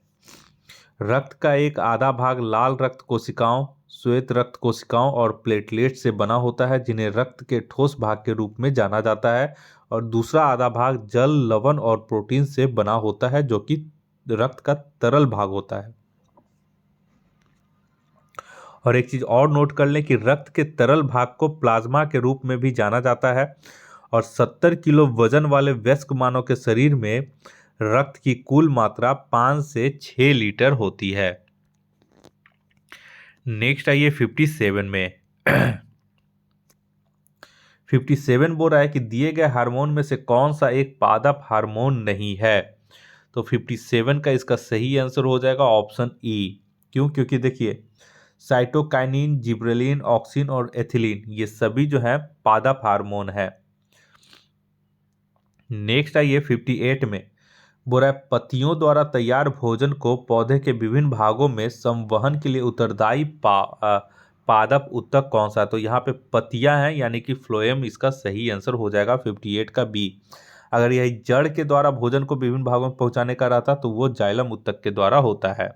रक्त का एक आधा भाग लाल रक्त कोशिकाओं, श्वेत रक्त कोशिकाओं और प्लेटलेट से बना होता है, जिन्हें रक्त के ठोस भाग के रूप में जाना जाता है। और दूसरा आधा भाग जल, लवण और प्रोटीन से बना होता है, जो कि रक्त का तरल भाग होता है। और एक चीज और नोट कर लें कि रक्त के तरल भाग को प्लाज्मा के रूप में भी जाना जाता है। और 70 किलो वजन वाले वयस्क मानव के शरीर में रक्त की कुल मात्रा 5 से 6 लीटर होती है। नेक्स्ट आइए 57 में। 57 बोल रहा है कि दिए गए हार्मोन में से कौन सा एक पादप हार्मोन नहीं है। तो 57 का इसका सही आंसर हो जाएगा ऑप्शन ई। क्यों? क्योंकि देखिए साइटोकाइनिन, जिब्रेलिन, ऑक्सिन और एथिलीन ये सभी जो है पादप हार्मोन है। नेक्स्ट आइए 58 में। बोल रहा है पत्तियों द्वारा तैयार भोजन को पौधे के विभिन्न भागों में संवहन के लिए उत्तरदायी पादप उत्तक कौन सा है। तो यहाँ पे पत्तियां हैं, यानी कि फ्लोएम इसका सही आंसर हो जाएगा 58 का बी। अगर यह जड़ के द्वारा भोजन को विभिन्न भागों में पहुंचाने का रहता तो वो जाइलम उत्तक के द्वारा होता है,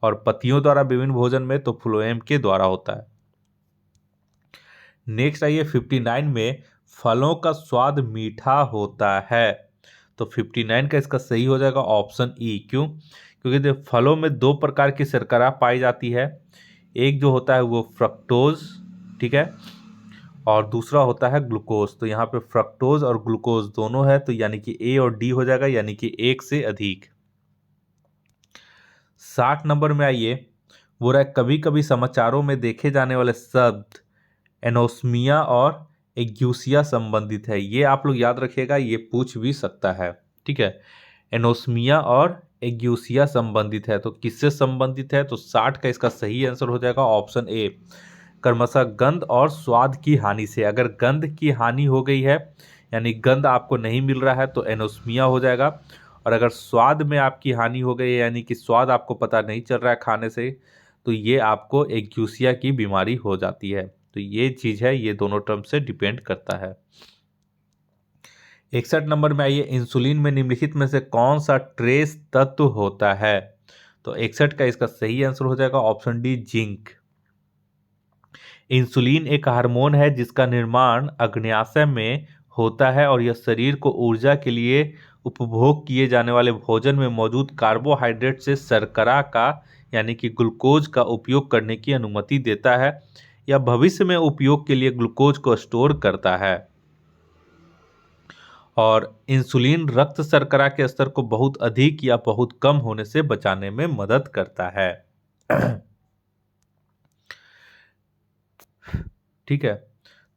और पत्तियों द्वारा विभिन्न भोजन में तो फ्लोएम के द्वारा होता है। नेक्स्ट आइए 59 में। फलों का स्वाद मीठा होता है। तो 59 का इसका सही हो जाएगा ऑप्शन ई। क्यों? क्योंकि फलों में दो प्रकार की शर्करा पाई जाती है। एक जो होता है वो फ्रक्टोज, ठीक है, और दूसरा होता है ग्लूकोज। तो यहाँ पे फ्रक्टोज और ग्लूकोज दोनों है, तो यानी कि ए और डी हो जाएगा, यानी कि एक से अधिक। 60 नंबर में आइए। वो रहा कभी कभी समाचारों में देखे जाने वाले शब्द एनोस्मिया और एग्यूसिया संबंधित है। ये आप लोग याद रखिएगा, ये पूछ भी सकता है, ठीक है। एनोस्मिया और एग्यूसिया संबंधित है, तो किससे संबंधित है? तो 60 का इसका सही आंसर हो जाएगा ऑप्शन ए, क्रमशः गंध और स्वाद की हानि से। अगर गंध की हानि हो गई है, यानी गंध आपको नहीं मिल रहा है, तो एनोस्मिया हो जाएगा। और अगर स्वाद में आपकी हानि हो गई है, यानी कि स्वाद आपको पता नहीं चल रहा है खाने से, तो ये आपको एग्यूसिया की बीमारी हो जाती है। तो ये चीज है, ये दोनों टर्म से डिपेंड करता है। 61 नंबर में आइए। इंसुलिन में निम्नलिखित में से कौन सा ट्रेस तत्व होता है। तो 61 का इसका सही आंसर हो जाएगा ऑप्शन डी, जिंक। इंसुलिन एक हार्मोन है जिसका निर्माण अग्न्याशय में होता है, और यह शरीर को ऊर्जा के लिए उपभोग किए जाने वाले भोजन में मौजूद कार्बोहाइड्रेट से शर्करा का, यानी कि ग्लूकोज का उपयोग करने की अनुमति देता है, या भविष्य में उपयोग के लिए ग्लूकोज को स्टोर करता है। और इंसुलिन रक्त शर्करा के स्तर को बहुत अधिक या बहुत कम होने से बचाने में मदद करता है। ठीक है,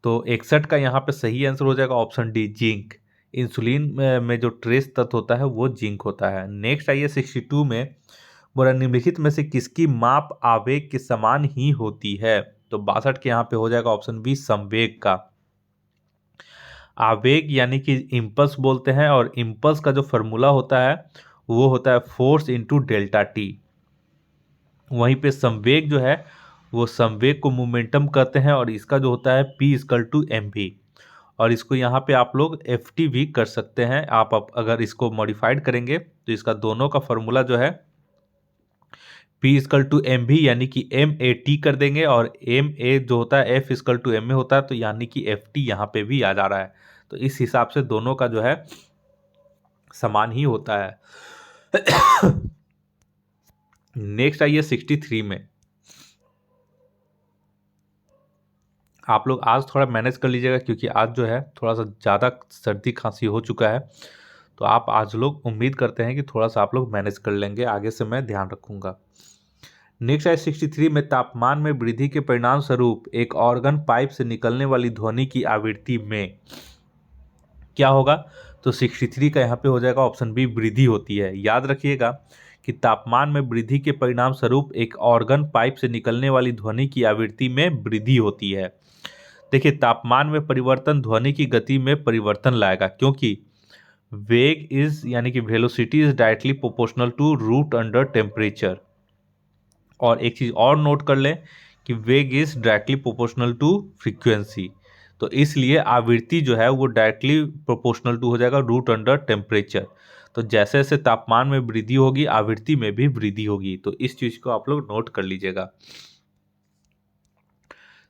तो 61 का यहाँ पे सही आंसर हो जाएगा ऑप्शन डी, जिंक। इंसुलिन में जो ट्रेस तत्व होता है वो जिंक होता है। नेक्स्ट आइए 62 में। बोला निम्नलिखित में से किसकी माप आवेग के समान ही होती है। तो 62 के यहाँ पे हो जाएगा ऑप्शन बी, संवेग का। आवेग यानी कि इम्पल्स बोलते हैं, और इम्पल्स का जो फॉर्मूला होता है वो होता है फोर्स इंटू डेल्टा टी। वहीं पे संवेग जो है वो संवेग को मोमेंटम कहते हैं, और इसका जो होता है P इक्वल टू mv। और इसको यहाँ पे आप लोग ft भी कर सकते हैं। आप अगर इसको मॉडिफाइड करेंगे तो इसका दोनों का फॉर्मूला जो है P इक्वल टू mv यानी कि MAT कर देंगे, और MA जो होता है F इक्वल टू MA होता है, तो यानी कि FT यहाँ पे भी आ जा रहा है। तो इस हिसाब से दोनों का जो है समान ही होता है। नेक्स्ट आइए 63 में। आप लोग आज थोड़ा मैनेज कर लीजिएगा, क्योंकि आज जो है थोड़ा सा ज़्यादा सर्दी खांसी हो चुका है, तो आप आज लोग उम्मीद करते हैं कि थोड़ा सा आप लोग मैनेज कर लेंगे। आगे से मैं ध्यान रखूंगा। नेक्स्ट है 63 में। तापमान में वृद्धि के परिणाम स्वरूप एक ऑर्गन पाइप से निकलने वाली ध्वनि की आवृत्ति में क्या होगा। तो 63 का यहाँ पे हो जाएगा ऑप्शन बी, वृद्धि होती है। याद रखिएगा कि तापमान में वृद्धि के परिणाम स्वरूप एक ऑर्गन पाइप से निकलने वाली ध्वनि की आवृत्ति में वृद्धि होती है। देखिए तापमान में परिवर्तन ध्वनि की गति में परिवर्तन लाएगा, क्योंकि वेग इज यानी कि velocity is directly proportional to root under temperature. और एक चीज और नोट कर लें कि वेग is directly proportional to frequency. तो इसलिए आवृत्ति जो है वो डायरेक्टली प्रोपोर्शनल टू हो जाएगा रूट अंडर टेम्परेचर। तो जैसे जैसे तापमान में वृद्धि होगी आवृत्ति में भी वृद्धि होगी। तो इस चीज को आप लोग नोट कर लीजिएगा।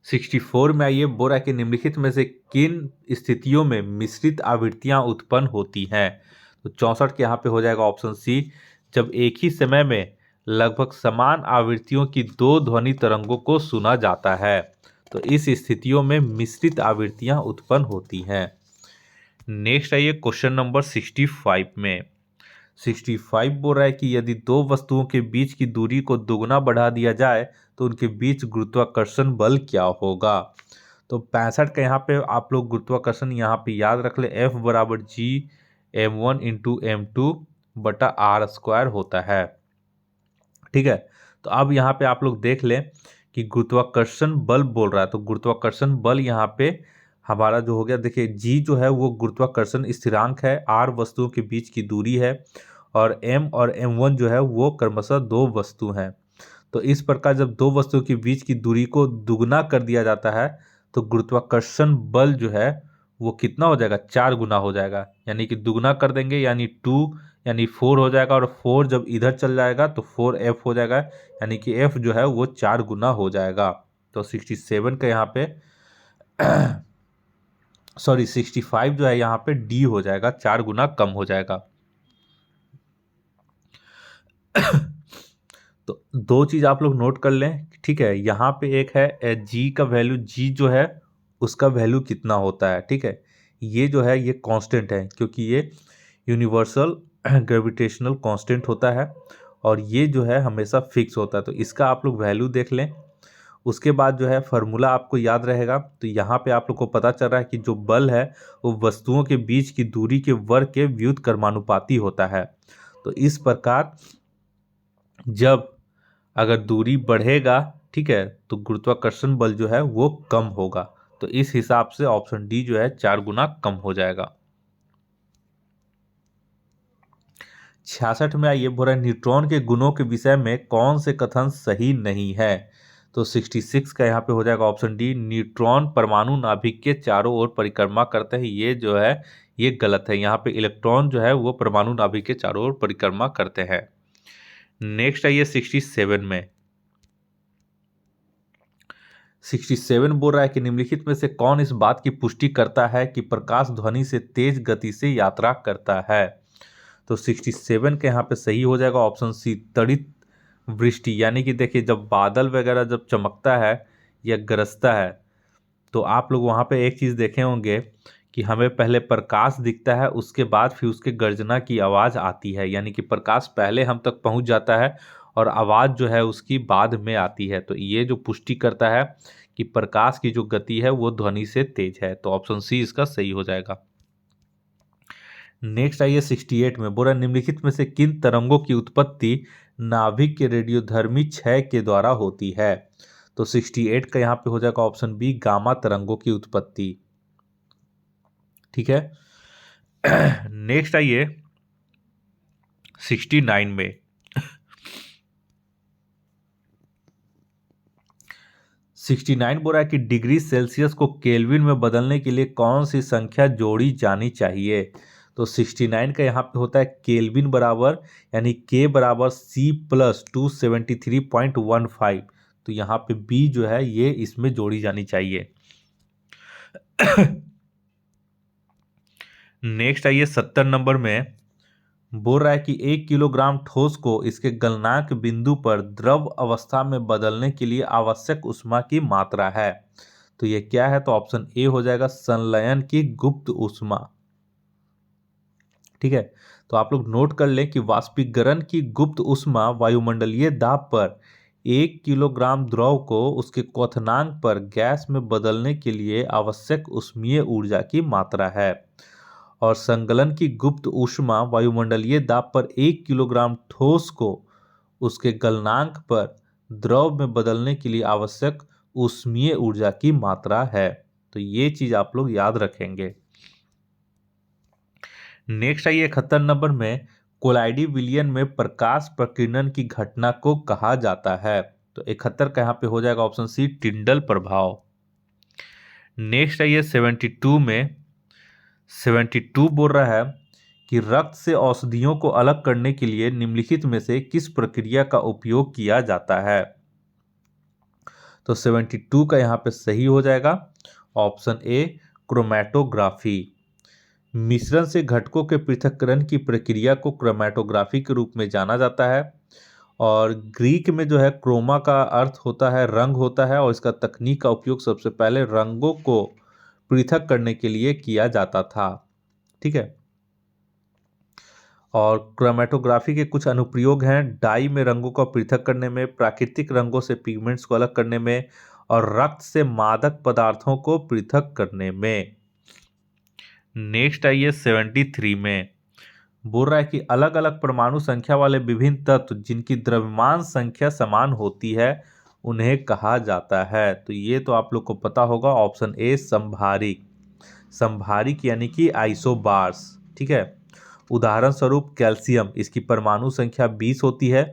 64 में आइए, बोल रहा है कि निम्नलिखित में से किन स्थितियों में मिश्रित आवृत्तियां उत्पन्न होती हैं। तो 64 के यहाँ पे हो जाएगा ऑप्शन सी, जब एक ही समय में लगभग समान आवृत्तियों की दो ध्वनि तरंगों को सुना जाता है, तो इस स्थितियों में मिश्रित आवृत्तियां उत्पन्न होती हैं। नेक्स्ट आइए क्वेश्चन नंबर 65 में। 65 बोल रहा है कि यदि दो वस्तुओं के बीच की दूरी को दुगना बढ़ा दिया जाए तो उनके बीच गुरुत्वाकर्षण बल क्या होगा। तो 65 का यहाँ पे आप लोग गुरुत्वाकर्षण यहाँ पे याद रख ले, F बराबर G m1 इंटू m2 बटा आर स्क्वायर होता है। ठीक है, तो अब यहाँ पे आप लोग देख लें कि गुरुत्वाकर्षण बल बोल रहा है, तो गुरुत्वाकर्षण बल यहाँ पे हमारा जो हो गया, देखिए जी जो है वो गुरुत्वाकर्षण स्थिरांक है, आर वस्तुओं के बीच की दूरी है, और एम और m1 जो है वो क्रमशः दो वस्तु हैं। तो इस प्रकार जब दो वस्तुओं के बीच की दूरी को दुगना कर दिया जाता है तो गुरुत्वाकर्षण बल जो है वो कितना हो जाएगा, 4 गुना हो जाएगा। यानी कि दुगना कर देंगे यानी 2 यानी 4 हो जाएगा, और 4 जब इधर चल जाएगा तो 4f हो जाएगा, यानी कि f जो है वो 4 गुना हो जाएगा। तो 67 का यहाँ पे सॉरी 65 जो है यहाँ पे डी हो जाएगा, 4 गुना कम हो जाएगा। तो दो चीज आप लोग नोट कर लें, ठीक है। यहाँ पे एक है जी का वैल्यू, जी जो है उसका वैल्यू कितना होता है, ठीक है। ये जो है ये कांस्टेंट है क्योंकि ये यूनिवर्सल ग्रेविटेशनल कांस्टेंट होता है, और ये जो है हमेशा फिक्स होता है। तो इसका आप लोग वैल्यू देख लें। उसके बाद जो है फार्मूला आपको याद रहेगा। तो यहाँ पे आप लोग को पता चल रहा है कि जो बल है वो वस्तुओं के बीच की दूरी के वर्ग के व्युत्क्रमानुपाती होता है। तो इस प्रकार जब अगर दूरी बढ़ेगा, ठीक है, तो गुरुत्वाकर्षण बल जो है वो कम होगा। तो इस हिसाब से ऑप्शन डी जो है 4 गुना कम हो जाएगा। 66 में आइए, बोला न्यूट्रॉन के गुणों के विषय में कौन से कथन सही नहीं है। तो 66 का यहाँ पे हो जाएगा ऑप्शन डी, न्यूट्रॉन परमाणु नाभिक के चारों ओर परिक्रमा करते हैं। ये जो है ये गलत है। यहाँ पे इलेक्ट्रॉन जो है वो परमाणु नाभिक के चारों ओर परिक्रमा करते हैं। नेक्स्ट आइए 67 में। 67 बोल रहा है कि निम्नलिखित में से कौन इस बात की पुष्टि करता है कि प्रकाश ध्वनि से तेज गति से यात्रा करता है। तो 67 के यहाँ पे सही हो जाएगा ऑप्शन सी, तड़ित वृष्टि। यानी कि देखिए जब बादल वगैरह जब चमकता है या गरजता है तो आप लोग वहाँ पे एक चीज़ देखे होंगे कि हमें पहले प्रकाश दिखता है, उसके बाद फिर उसके गर्जना की आवाज़ आती है। यानी कि प्रकाश पहले हम तक पहुँच जाता है और आवाज़ जो है उसकी बाद में आती है। तो ये जो पुष्टि करता है कि प्रकाश की जो गति है वो ध्वनि से तेज है। तो ऑप्शन सी इसका सही हो जाएगा। नेक्स्ट आइए 68 में, बोला निम्नलिखित में से किन तरंगों की उत्पत्ति नाभिक के रेडियोधर्मी क्षय के द्वारा होती है। तो 68 का यहाँ पे हो जाएगा ऑप्शन बी, गामा तरंगों की उत्पत्ति। ठीक है। नेक्स्ट आइए 69 में। 69 बोल रहा है कि डिग्री सेल्सियस को केल्विन में बदलने के लिए कौन सी संख्या जोड़ी जानी चाहिए। तो 69 का यहाँ पे होता है केल्विन बराबर, यानी के बराबर सी प्लस 273.15। तो यहाँ पे बी जो है ये इसमें जोड़ी जानी चाहिए। नेक्स्ट आइए 70 नंबर में, बोल रहा है कि 1 किलोग्राम ठोस को इसके गलनांक बिंदु पर द्रव अवस्था में बदलने के लिए आवश्यक ऊष्मा की मात्रा है। तो ये क्या है, तो ऑप्शन ए हो जाएगा, संलयन की गुप्त ऊष्मा। ठीक है, तो आप लोग नोट कर लें कि वाष्पीकरण की गुप्त ऊष्मा वायुमंडलीय दाब पर 1 किलोग्राम द्रव को उसके क्वथनांक पर गैस में बदलने के लिए आवश्यक ऊष्मीय ऊर्जा की मात्रा है, और संगलन की गुप्त ऊष्मा वायुमंडलीय दाब पर 1 किलोग्राम ठोस को उसके गलनांक पर द्रव में बदलने के लिए आवश्यक ऊष्मीय ऊर्जा की मात्रा है। तो ये चीज आप लोग याद रखेंगे। नेक्स्ट आइए 71 नंबर में, कोलाइडी विलयन में प्रकाश प्रकीर्णन की घटना को कहा जाता है। तो 71 का यहाँ पे हो जाएगा ऑप्शन सी, टिंडल प्रभाव। नेक्स्ट आइए 72 में। 72 बोल रहा है कि रक्त से औषधियों को अलग करने के लिए निम्नलिखित में से किस प्रक्रिया का उपयोग किया जाता है। तो 72 का यहाँ पे सही हो जाएगा ऑप्शन ए क्रोमैटोग्राफी। मिश्रण से घटकों के पृथक्करण की प्रक्रिया को क्रोमैटोग्राफी के रूप में जाना जाता है। और ग्रीक में जो है क्रोमा का अर्थ होता है रंग होता है, और इसका तकनीक का उपयोग सबसे पहले रंगों को पृथक करने के लिए किया जाता था। ठीक है। और क्रोमैटोग्राफी के कुछ अनुप्रयोग हैं डाई में रंगों को पृथक करने में, प्राकृतिक रंगों से पिगमेंट्स को अलग करने में, और रक्त से मादक पदार्थों को पृथक करने में। नेक्स्ट आइए 73 में बोल रहा है कि अलग अलग परमाणु संख्या वाले विभिन्न तत्व जिनकी द्रव्यमान संख्या समान होती है उन्हें कहा जाता है। तो ये तो आप लोग को पता होगा, ऑप्शन ए संभारिक। संभारिक यानी कि आइसोबार्स। ठीक है। उदाहरण स्वरूप कैल्शियम, इसकी परमाणु संख्या 20 होती है,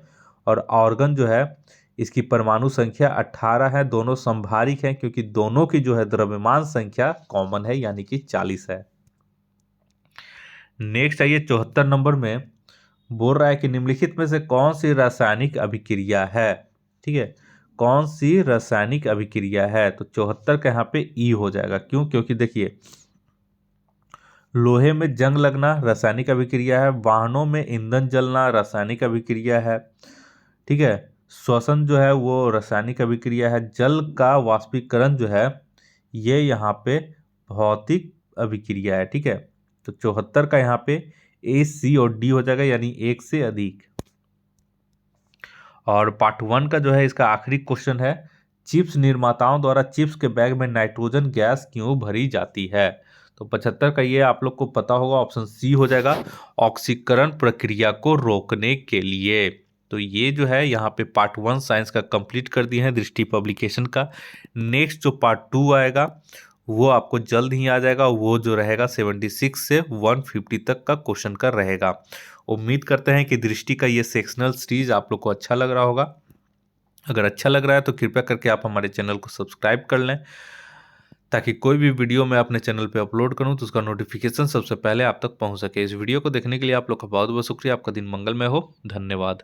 और ऑर्गन जो है इसकी परमाणु संख्या 18 है। दोनों संभारिक हैं क्योंकि दोनों की जो है द्रव्यमान संख्या कॉमन है यानी कि 40 है। नेक्स्ट आइए 74 नंबर में बोल रहा है कि निम्नलिखित में से कौन सी रासायनिक अभिक्रिया है। ठीक है, कौन सी रासायनिक अभिक्रिया है। तो 74 का यहाँ पे ई हो जाएगा। क्यों? क्योंकि देखिए लोहे में जंग लगना रासायनिक अभिक्रिया है, वाहनों में ईंधन जलना रासायनिक अभिक्रिया है। ठीक है, श्वसन जो है वो रासायनिक अभिक्रिया है, जल का वाष्पीकरण जो है ये यहाँ पे भौतिक अभिक्रिया है। ठीक है, तो 74 का यहाँ पे ए सी और डी हो जाएगा यानी एक से अधिक। और पार्ट 1 का जो है इसका आखिरी क्वेश्चन है, चिप्स निर्माताओं द्वारा चिप्स के बैग में नाइट्रोजन गैस क्यों भरी जाती है। तो 75 का ये आप लोग को पता होगा, ऑप्शन सी हो जाएगा, ऑक्सीकरण प्रक्रिया को रोकने के लिए। तो ये जो है यहाँ पे पार्ट 1 साइंस का कंप्लीट कर दिए हैं दृष्टि पब्लिकेशन का। नेक्स्ट जो पार्ट 2 आएगा वो आपको जल्द ही आ जाएगा, वो जो रहेगा 76 से 150 तक का क्वेश्चन का रहेगा। उम्मीद करते हैं कि दृष्टि का ये सेक्शनल सीरीज आप लोग को अच्छा लग रहा होगा। अगर अच्छा लग रहा है तो कृपया करके आप हमारे चैनल को सब्सक्राइब कर लें, ताकि कोई भी वीडियो मैं अपने चैनल पे अपलोड करूं तो उसका नोटिफिकेशन सबसे पहले आप तक पहुंच सके। इस वीडियो को देखने के लिए आप लोग का बहुत बहुत शुक्रिया। आपका दिन मंगलमय हो। धन्यवाद।